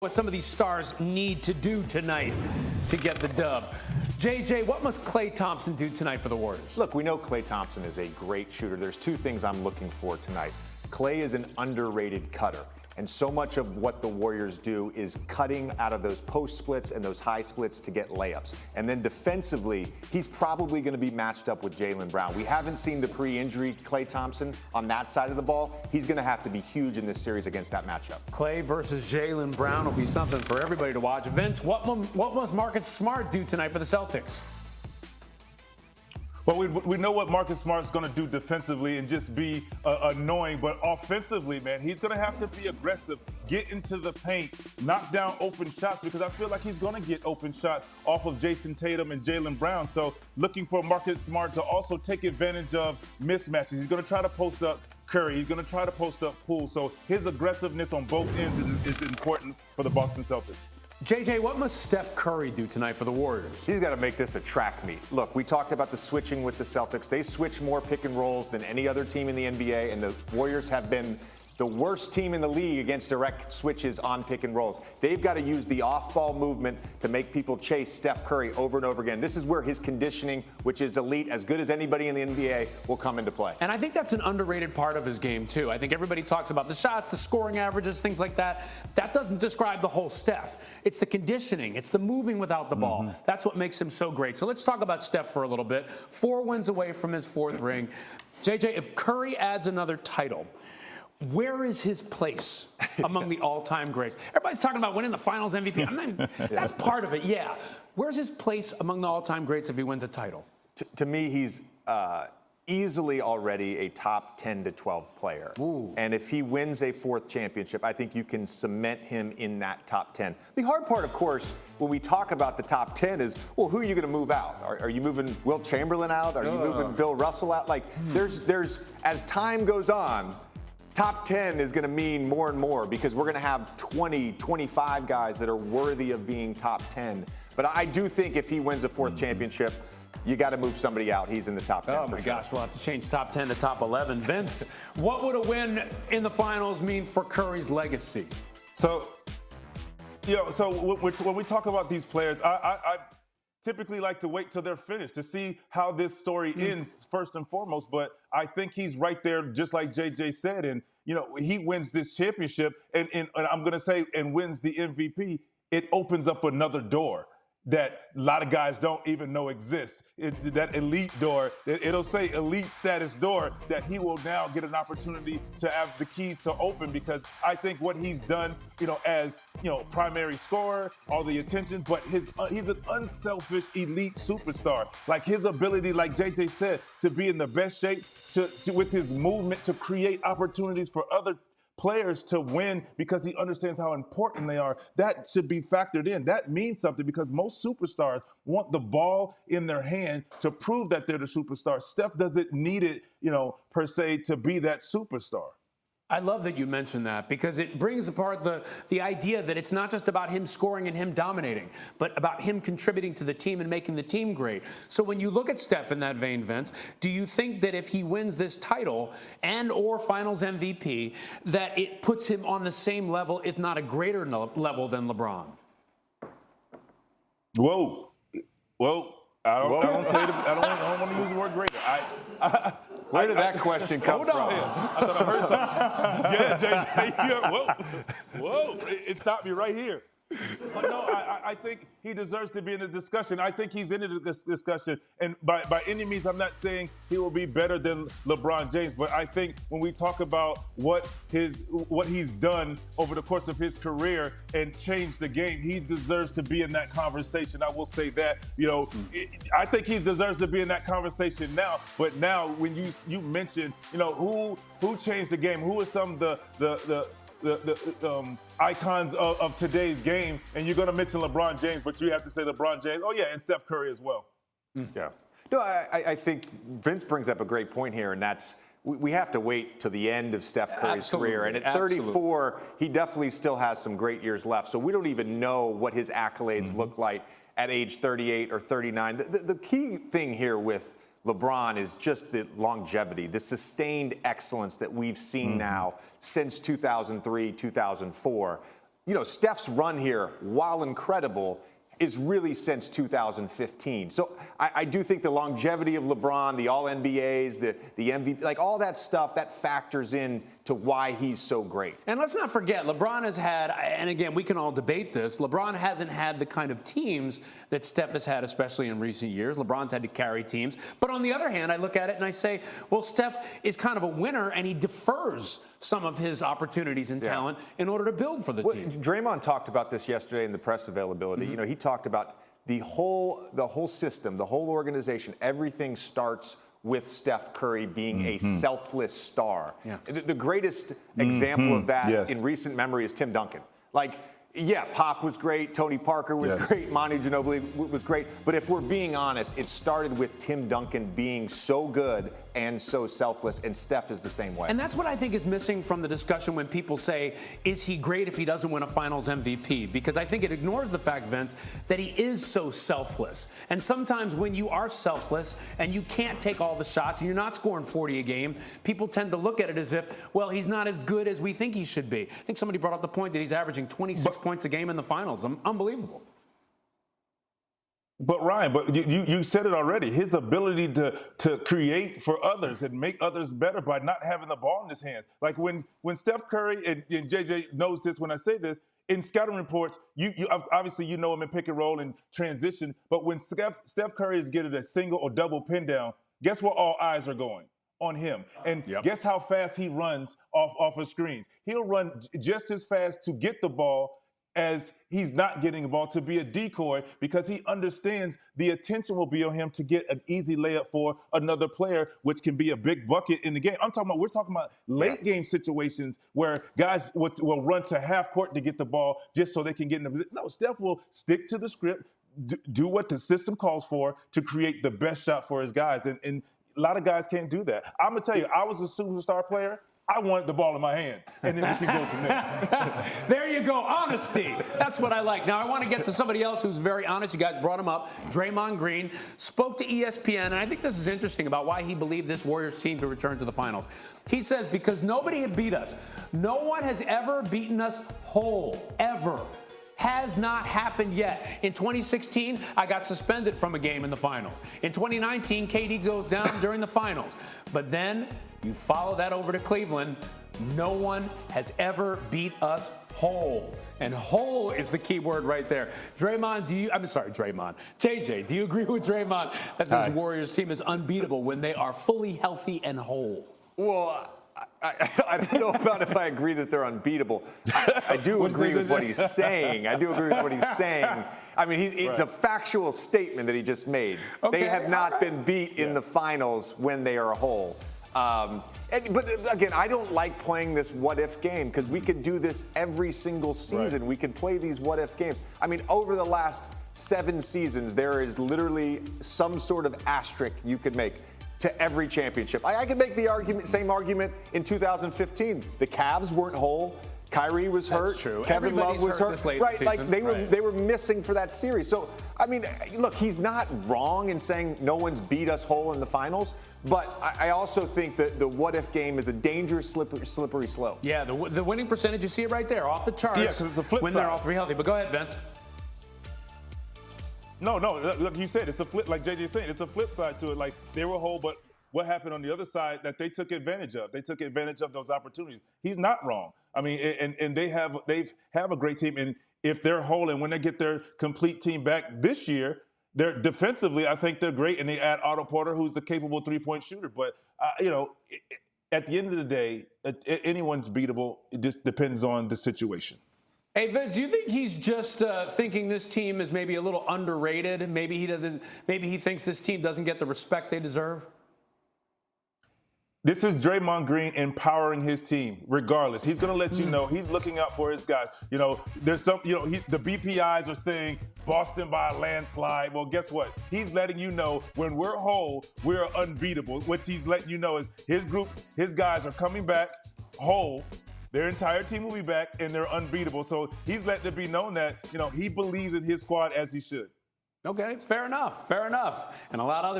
What some of these stars need to do tonight to get the dub. JJ, what must Klay Thompson do tonight for the Warriors? Look, we know Klay Thompson is a great shooter. There's two things I'm looking for tonight. Klay is an underrated cutter. And so much of what the Warriors do is cutting out of those post splits and those high splits to get layups. And then defensively, he's probably going to be matched up with Jaylen Brown. We haven't seen the pre-injury Klay Thompson on that side of the ball. He's going to have to be huge in this series against that matchup. Klay versus Jaylen Brown will be something for everybody to watch. Vince, what must Marcus Smart do tonight for the Celtics? Well, we know what Marcus Smart's going to do defensively and just be annoying. But offensively, man, he's going to have to be aggressive, get into the paint, knock down open shots, because I feel like he's going to get open shots off of Jason Tatum and Jaylen Brown. So looking for Marcus Smart to also take advantage of mismatches. He's going to try to post up Curry. He's going to try to post up Poole. So his aggressiveness on both ends is important for the Boston Celtics. JJ, what must Steph Curry do tonight for the Warriors? He's got to make this a track meet. Look, we talked about the switching with the Celtics. They switch more pick and rolls than any other team in the NBA, and the Warriors have been the worst team in the league against direct switches on pick and rolls. They've got to use the off-ball movement to make people chase Steph Curry over and over again. This is where his conditioning, which is elite, as good as anybody in the NBA, will come into play. And I think that's an underrated part of his game, too. I think everybody talks about the shots, the scoring averages, things like that. That doesn't describe the whole Steph. It's the conditioning. It's the moving without the ball. That's what makes him so great. So let's talk about Steph for a little bit. 4 wins away from his 4th ring. JJ, if Curry adds another title, where is his place among the all-time greats? Everybody's talking about winning the Finals MVP. That's part of it, yeah. Where's his place among the all-time greats if he wins a title? To me, he's easily already a top 10 to 12 player. Ooh. And if he wins a 4th championship, I think you can cement him in that top 10. The hard part, of course, when we talk about the top 10 is, well, who are you going to move out? Are you moving Wilt Chamberlain out? Are you moving Bill Russell out? Like, there's as time goes on, top 10 is going to mean more and more, because we're going to have 20, 25 guys that are worthy of being top 10. But I do think if he wins a 4th championship, you got to move somebody out. He's in the top 10. Oh, my gosh. We'll have to change top 10 to top 11. Vince, what would a win in the finals mean for Curry's legacy? So when we talk about these players, I typically like to wait till they're finished to see how this story ends first and foremost. But I think he's right there, just like JJ said. And, he wins this championship and I'm going to say, and wins the MVP. It opens up another door that a lot of guys don't even know exists. That elite door, it'll say elite status door, that he will now get an opportunity to have the keys to open, because I think what he's done, as, primary scorer, all the attention, but he's an unselfish elite superstar. Like his ability, like JJ said, to be in the best shape, to with his movement, to create opportunities for other players to win, because he understands how important they are. That should be factored in. That means something, because most superstars want the ball in their hand to prove that they're the superstar. Steph doesn't need it, per se, to be that superstar. I love that you mentioned that, because it brings apart the idea that it's not just about him scoring and him dominating, but about him contributing to the team and making the team great. So when you look at Steph in that vein, Vince, do you think that if he wins this title and or Finals MVP, that it puts him on the same level, if not a greater level, than LeBron? Whoa. Well, I don't want to use the word greater. Where did that question come from? I thought I heard something. Yeah, JJ. Whoa. It stopped me right here. But no, I think he deserves to be in the discussion. I think he's in the discussion. And by any means, I'm not saying he will be better than LeBron James. But I think when we talk about what he's done over the course of his career and changed the game, he deserves to be in that conversation. I will say that. I think he deserves to be in that conversation now. But now, when you mentioned, who changed the game, who are some of the icons of today's game, and you're going to mention LeBron James, but you have to say LeBron James. Oh, yeah, and Steph Curry as well. Yeah. No, I think Vince brings up a great point here, and that's we have to wait till the end of Steph Curry's career. And at 34, he definitely still has some great years left. So we don't even know what his accolades look like at age 38 or 39. The key thing here with LeBron is just the longevity, the sustained excellence that we've seen now since 2003, 2004. Steph's run here, while incredible, is really since 2015. So I do think the longevity of LeBron, the All-NBAs, the MVP, like all that stuff, that factors in to why he's so great. And let's not forget, LeBron has had, and again, we can all debate this, LeBron hasn't had the kind of teams that Steph has had, especially in recent years. LeBron's had to carry teams. But on the other hand, I look at it and I say, well, Steph is kind of a winner, and he defers some of his opportunities and talent in order to build for the team. Draymond talked about this yesterday in the press availability. He talked about the whole system, the whole organization, everything starts with Steph Curry being a selfless star. Yeah. The greatest example of that in recent memory is Tim Duncan. Pop was great, Tony Parker was great, Manu Ginobili was great, but if we're being honest, it started with Tim Duncan being so good and so selfless, and Steph is the same way. And that's what I think is missing from the discussion when people say, is he great if he doesn't win a finals MVP? Because I think it ignores the fact, Vince, that he is so selfless. And sometimes when you are selfless and you can't take all the shots and you're not scoring 40 a game, people tend to look at it as if, well, he's not as good as we think he should be. I think somebody brought up the point that he's averaging 26 points a game in the finals. Unbelievable. But Ryan, you said it already. His ability to create for others and make others better by not having the ball in his hands. Like when Steph Curry, and JJ knows this when I say this, in scouting reports, you obviously him in pick and roll and transition, but when Steph Curry is getting a single or double pin down, guess where all eyes are going? On him. And guess how fast he runs off of screens? He'll run just as fast to get the ball as he's not getting the ball, to be a decoy, because he understands the attention will be on him to get an easy layup for another player, which can be a big bucket in the game. We're talking about late game situations where guys will run to half court to get the ball just so they can get in the position. No, Steph will stick to the script, do what the system calls for to create the best shot for his guys. And a lot of guys can't do that. I'm going to tell you, I was a superstar player. I wanted the ball in my hand, and then we can go from there. There you go, honesty. That's what I like. Now, I want to get to somebody else who's very honest. You guys brought him up. Draymond Green spoke to ESPN, and I think this is interesting about why he believed this Warriors team could return to the finals. He says, because nobody had beat us. No one has ever beaten us whole, ever. Has not happened yet. In 2016, I got suspended from a game in the finals. In 2019, KD goes down during the finals. But then you follow that over to Cleveland. No one has ever beat us whole. And whole is the key word right there. Draymond, JJ, do you agree with Draymond that this Warriors team is unbeatable when they are fully healthy and whole? Well, I don't know about if I agree that they're unbeatable. I do agree with what he's saying. I mean, it's a factual statement that he just made. Okay. They have not been beat in the finals when they are whole. But again, I don't like playing this what-if game because we could do this every single season. Right. We could play these what-if games. I mean, over the last 7 seasons, there is literally some sort of asterisk you could make to every championship. I could make the same argument in 2015. The Cavs weren't whole. Kyrie was hurt. That's true. Kevin Love was hurt. Right, season. Like they were missing for that series. So I mean, look, he's not wrong in saying no one's beat us whole in the finals. But I also think that the what-if game is a dangerous, slippery slope. Yeah, the winning percentage, you see it right there, off the charts. Yeah, because it's a flip when side. They're all 3 healthy. But go ahead, Vince. No, look, you said it's a flip, like JJ said, it's a flip side to it. Like they were whole, but what happened on the other side that they took advantage of? They took advantage of those opportunities. He's not wrong. I mean, and they have a great team, and if they're whole and when they get their complete team back this year, they're defensively, I think they're great, and they add Otto Porter, who's a capable three-point shooter. But at the end of the day, anyone's beatable. It just depends on the situation. Hey, Vince, do you think he's just thinking this team is maybe a little underrated? Maybe he thinks this team doesn't get the respect they deserve? This is Draymond Green empowering his team, regardless. He's going to let you know he's looking out for his guys. There's some, the BPIs are saying Boston by a landslide. Well, guess what? He's letting you know when we're whole, we're unbeatable. What he's letting you know is his group, his guys are coming back whole. Their entire team will be back, and they're unbeatable. So he's letting it be known that, he believes in his squad as he should. Okay, fair enough. And a lot of other